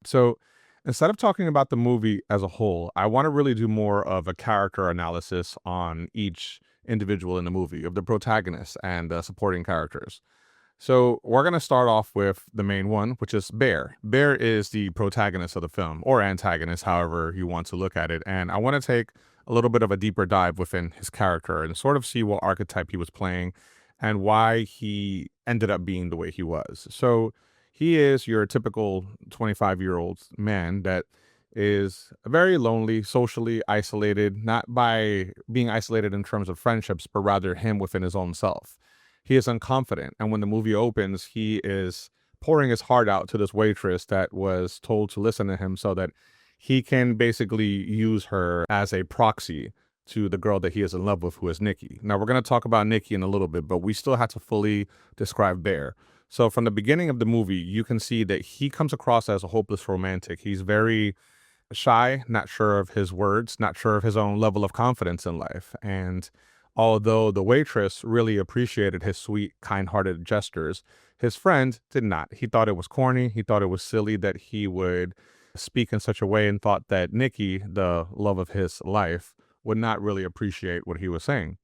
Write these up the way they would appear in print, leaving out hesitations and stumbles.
So instead of talking about the movie as a whole, I want to really do more of a character analysis on each individual in the movie, of the protagonists and supporting characters. So we're going to start off with the main one, which is Bear. Bear is the protagonist of the film, or antagonist, however you want to look at it. And I want to take a little bit of a deeper dive within his character and sort of see what archetype he was playing and why he ended up being the way he was. So he is your typical 25-year-old man that is very lonely, socially isolated, not by being isolated in terms of friendships, but rather him within his own self. He is unconfident. And when the movie opens, he is pouring his heart out to this waitress that was told to listen to him so that he can basically use her as a proxy to the girl that he is in love with, who is Nikki. Now, we're going to talk about Nikki in a little bit, but we still have to fully describe Bear. So from the beginning of the movie, you can see that he comes across as a hopeless romantic. He's very shy, not sure of his words, not sure of his own level of confidence in life. And although the waitress really appreciated his sweet, kind-hearted gestures, his friend did not. He thought it was corny. He thought it was silly that he would speak in such a way, and thought that Nikki, the love of his life, would not really appreciate what he was saying.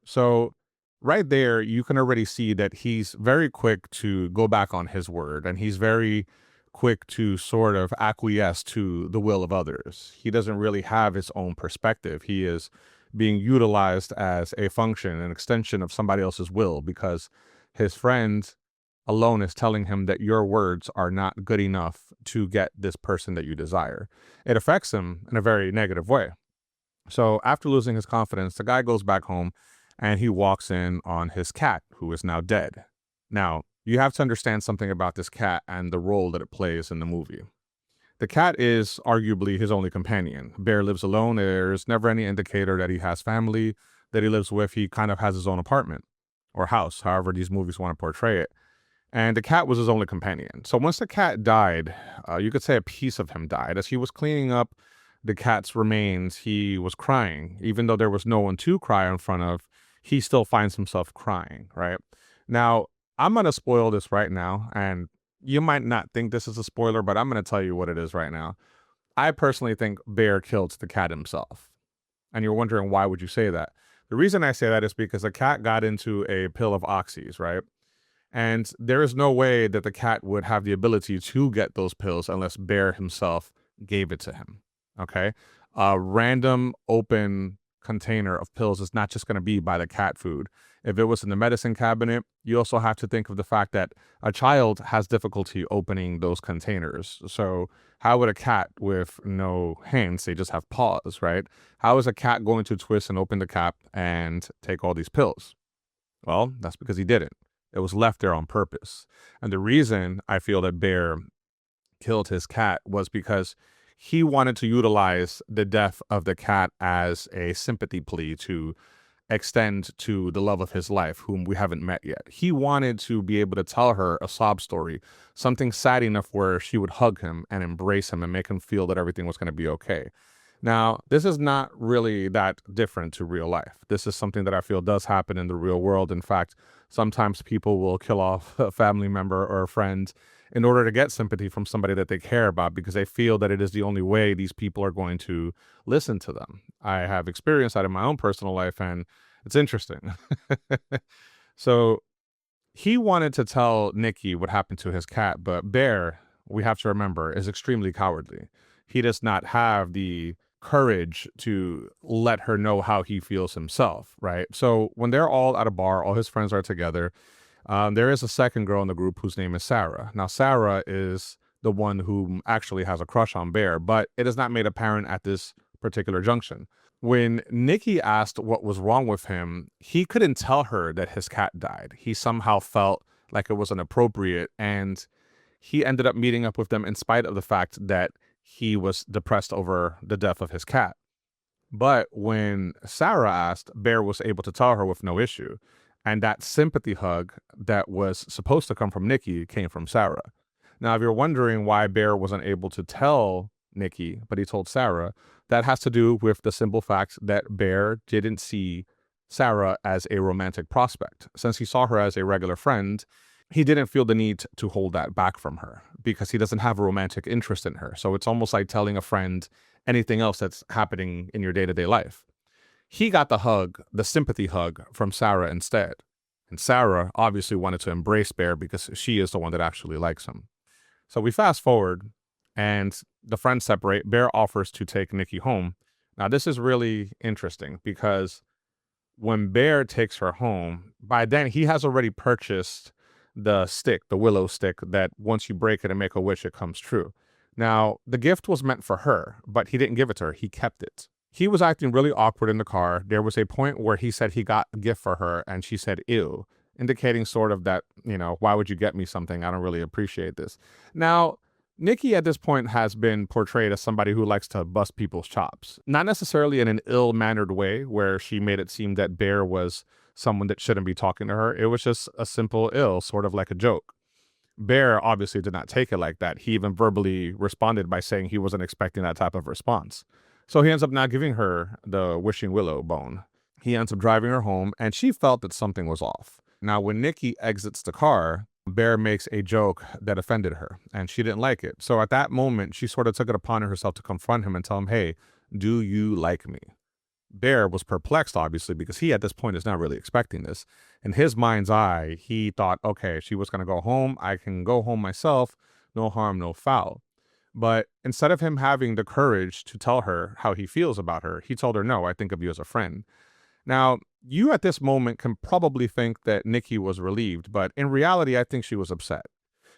So right there, you can already see that he's very quick to go back on his word, and he's very quick to sort of acquiesce to the will of others. He doesn't really have his own perspective. He is being utilized as a function, an extension of somebody else's will, because his friend alone is telling him that your words are not good enough to get this person that you desire. It affects him in a very negative way. So after losing his confidence, the guy goes back home and he walks in on his cat, who is now dead. Now, you have to understand something about this cat and the role that it plays in the movie. The cat is arguably his only companion. Bear lives alone. There's never any indicator that he has family that he lives with. He kind of has his own apartment or house, however these movies want to portray it. And the cat was his only companion. So once the cat died, you could say a piece of him died. As he was cleaning up the cat's remains, he was crying. Even though there was no one to cry in front of, he still finds himself crying, right? Now, I'm going to spoil this right now, and you might not think this is a spoiler, but I'm going to tell you what it is right now. I personally think Bear killed the cat himself. And you're wondering, why would you say that? The reason I say that is because the cat got into a pill of oxys, right? And there is no way that the cat would have the ability to get those pills unless Bear himself gave it to him. Okay. A random open container of pills is not just going to be by the cat food. If it was in the medicine cabinet, you also have to think of the fact that a child has difficulty opening those containers. So how would a cat with no hands, they just have paws, right? How is a cat going to twist and open the cap and take all these pills? Well, that's because he didn't. It was left there on purpose. And the reason I feel that Bear killed his cat was because he wanted to utilize the death of the cat as a sympathy plea to extend to the love of his life, whom we haven't met yet. He wanted to be able to tell her a sob story, something sad enough where she would hug him and embrace him and make him feel that everything was going to be okay. Now, this is not really that different to real life. This is something that I feel does happen in the real world. In fact, sometimes people will kill off a family member or a friend in order to get sympathy from somebody that they care about, because they feel that it is the only way these people are going to listen to them. I have experienced that in my own personal life, and it's interesting. So he wanted to tell Nikki what happened to his cat, but Bear, we have to remember, is extremely cowardly. He does not have the courage to let her know how he feels himself, right? So when they're all at a bar, all his friends are together, there is a second girl in the group whose name is Sarah. Now, Sarah is the one who actually has a crush on Bear, but it is not made apparent at this particular junction. When Nikki asked what was wrong with him, he couldn't tell her that his cat died. He somehow felt like it was inappropriate, and he ended up meeting up with them in spite of the fact that he was depressed over the death of his cat. But when Sarah asked, Bear was able to tell her with no issue. And that sympathy hug that was supposed to come from Nikki came from Sarah. Now, if you're wondering why Bear wasn't able to tell Nikki, but he told Sarah, that has to do with the simple fact that Bear didn't see Sarah as a romantic prospect. Since he saw her as a regular friend, he didn't feel the need to hold that back from her because he doesn't have a romantic interest in her. So it's almost like telling a friend anything else that's happening in your day-to-day life. He got the hug, the sympathy hug from Sarah instead. And Sarah obviously wanted to embrace Bear because she is the one that actually likes him. So we fast forward and the friends separate. Bear offers to take Nikki home. Now, this is really interesting because when Bear takes her home, by then he has already purchased the stick, the willow stick, that once you break it and make a wish, it comes true. Now, the gift was meant for her, but he didn't give it to her. He kept it. He was acting really awkward in the car. There was a point where he said he got a gift for her and she said, ew, indicating sort of that, why would you get me something? I don't really appreciate this. Now, Nikki at this point has been portrayed as somebody who likes to bust people's chops. Not necessarily in an ill-mannered way where she made it seem that Bear was someone that shouldn't be talking to her. It was just a simple ill, sort of like a joke. Bear obviously did not take it like that. He even verbally responded by saying he wasn't expecting that type of response. So he ends up not giving her the wishing willow bone. He ends up driving her home, and she felt that something was off. Now, when Nikki exits the car, Bear makes a joke that offended her, and she didn't like it. So at that moment, she sort of took it upon herself to confront him and tell him, hey, do you like me? Bear was perplexed, obviously, because he at this point is not really expecting this. In his mind's eye, he thought, okay, she was going to go home. I can go home myself. No harm, no foul. But instead of him having the courage to tell her how he feels about her, he told her, no, I think of you as a friend. Now, you at this moment can probably think that Nikki was relieved, but in reality, I think she was upset.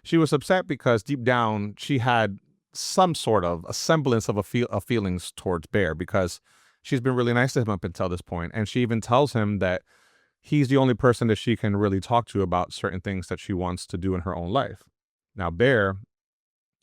She was upset because deep down, she had some sort of a semblance of feelings towards Bear because she's been really nice to him up until this point. And she even tells him that he's the only person that she can really talk to about certain things that she wants to do in her own life. Now, Bear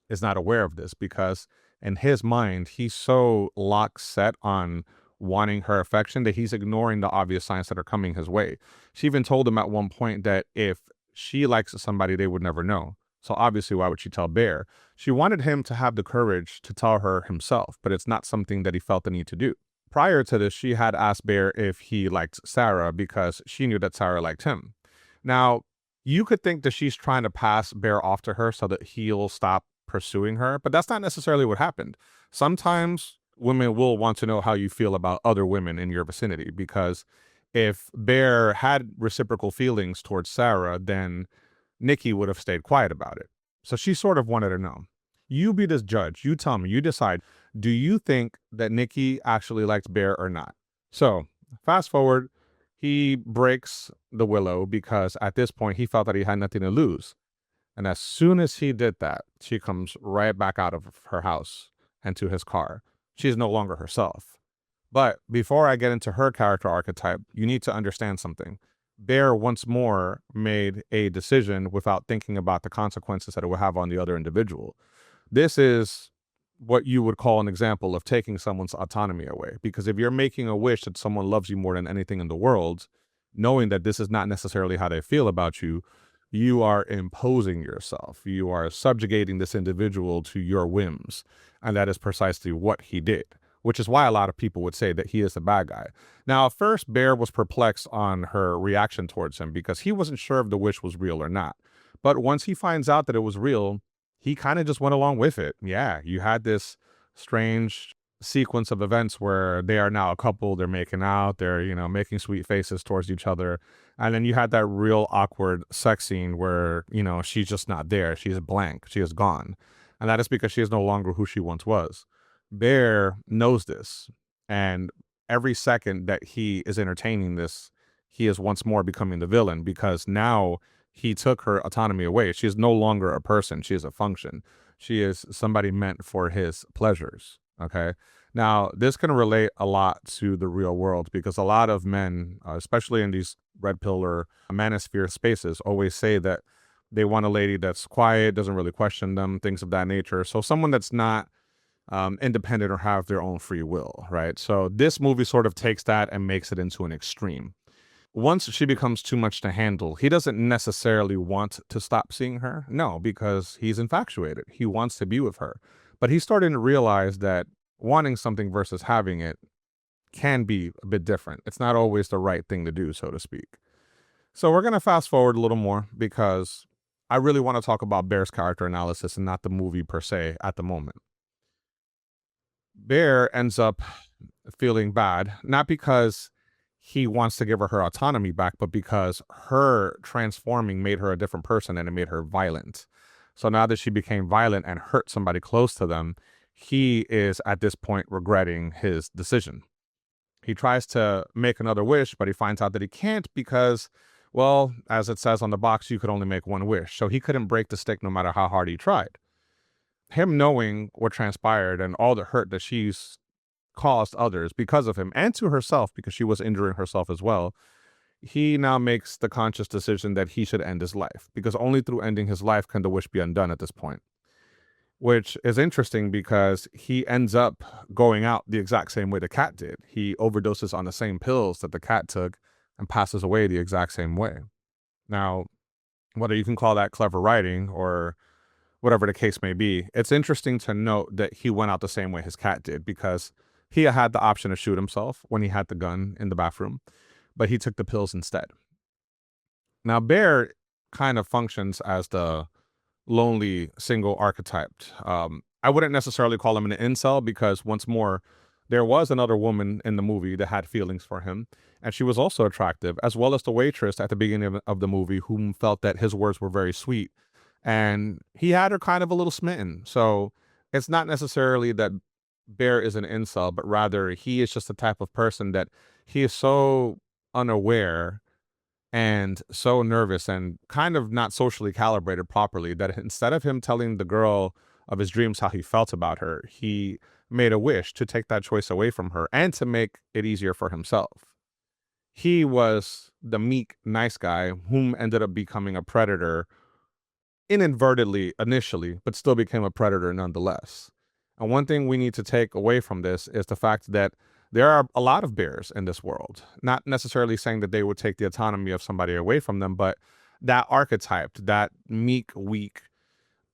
is not aware of this because in his mind, he's so lock set on wanting her affection that he's ignoring the obvious signs that are coming his way. She even told him at one point that if she likes somebody, they would never know. So obviously, why would she tell Bear? She wanted him to have the courage to tell her himself, but it's not something that he felt the need to do. Prior to this, she had asked Bear if he liked Sarah because she knew that Sarah liked him. Now, you could think that she's trying to pass Bear off to her so that he'll stop pursuing her, but that's not necessarily what happened. Sometimes women will want to know how you feel about other women in your vicinity because if Bear had reciprocal feelings towards Sarah, then Nikki would have stayed quiet about it. So she sort of wanted to know. You be this judge. You tell me. You decide. Do you think that Nikki actually likes Bear or not? So fast forward, he breaks the willow because at this point he felt that he had nothing to lose. And as soon as he did that, she comes right back out of her house and to his car. She is no longer herself. But before I get into her character archetype, you need to understand something. Bear once more made a decision without thinking about the consequences that it would have on the other individual. This is what you would call an example of taking someone's autonomy away. Because if you're making a wish that someone loves you more than anything in the world, knowing that this is not necessarily how they feel about you, you are imposing yourself. You are subjugating this individual to your whims. And that is precisely what he did, which is why a lot of people would say that he is the bad guy. Now, at first, Bear was perplexed on her reaction towards him because he wasn't sure if the wish was real or not. But once he finds out that it was real, he kind of just went along with it. Yeah, you had this strange sequence of events where they are now a couple, they're making out, they're, making sweet faces towards each other. And then you had that real awkward sex scene where, she's just not there. She's blank. She is gone. And that is because she is no longer who she once was. Bear knows this. And every second that he is entertaining this, he is once more becoming the villain because now he took her autonomy away. She is no longer a person. She is a function. She is somebody meant for his pleasures. Okay. Now, this can relate a lot to the real world because a lot of men, especially in these red pill or manosphere spaces, always say that they want a lady that's quiet, doesn't really question them, things of that nature. So someone that's not independent or have their own free will, right? So this movie sort of takes that and makes it into an extreme. Once she becomes too much to handle, he doesn't necessarily want to stop seeing her. No, because he's infatuated. He wants to be with her. But he's starting to realize that wanting something versus having it can be a bit different. It's not always the right thing to do, so to speak. So we're going to fast forward a little more because I really want to talk about Bear's character analysis and not the movie per se at the moment. Bear ends up feeling bad, not because he wants to give her autonomy back, but because her transforming made her a different person and it made her violent. So now that she became violent and hurt somebody close to them, he is at this point regretting his decision. He tries to make another wish, but he finds out that he can't because, well, as it says on the box, you could only make one wish. So he couldn't break the stick no matter how hard he tried. Him knowing what transpired and all the hurt that she's caused others because of him and to herself because she was injuring herself as well, he now makes the conscious decision that he should end his life because only through ending his life can the wish be undone at this point. Which is interesting because he ends up going out the exact same way the cat did. He overdoses on the same pills that the cat took and passes away the exact same way. Now, whether you can call that clever writing or whatever the case may be, it's interesting to note that he went out the same way his cat did because he had the option to shoot himself when he had the gun in the bathroom, but he took the pills instead. Now, Bear kind of functions as the lonely single archetype. I wouldn't necessarily call him an incel because, once more, there was another woman in the movie that had feelings for him, and she was also attractive, as well as the waitress at the beginning of the movie, whom felt that his words were very sweet, and he had her kind of a little smitten. So it's not necessarily that Bear is an incel, but rather he is just the type of person that he is so unaware and so nervous and kind of not socially calibrated properly that instead of him telling the girl of his dreams how he felt about her, he made a wish to take that choice away from her and to make it easier for himself. He was the meek, nice guy whom ended up becoming a predator inadvertently initially, but still became a predator nonetheless. And one thing we need to take away from this is the fact that there are a lot of bears in this world, not necessarily saying that they would take the autonomy of somebody away from them, but that archetype, that meek, weak,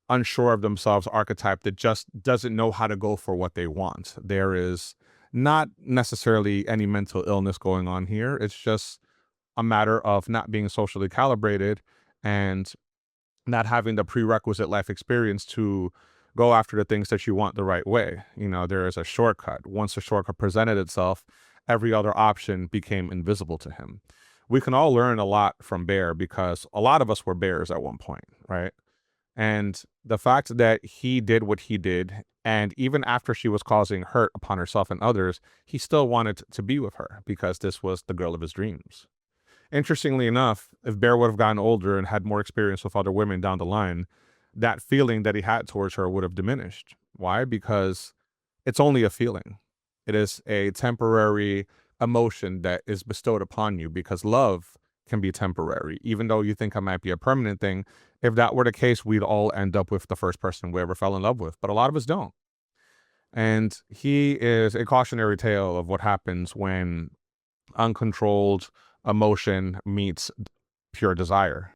unsure of themselves archetype that just doesn't know how to go for what they want. There is not necessarily any mental illness going on here. It's just a matter of not being socially calibrated and not having the prerequisite life experience to go after the things that you want the right way. You know, there is a shortcut. Once the shortcut presented itself, every other option became invisible to him. We can all learn a lot from Bear because a lot of us were bears at one point, right? And the fact that he did what he did, and even after she was causing hurt upon herself and others, he still wanted to be with her because this was the girl of his dreams. Interestingly enough, if Bear would have gotten older and had more experience with other women down the line, that feeling that he had towards her would have diminished. Why? Because it's only a feeling. It is a temporary emotion that is bestowed upon you because love can be temporary. Even though you think it might be a permanent thing, if that were the case, we'd all end up with the first person we ever fell in love with. But a lot of us don't. And he is a cautionary tale of what happens when uncontrolled emotion meets pure desire.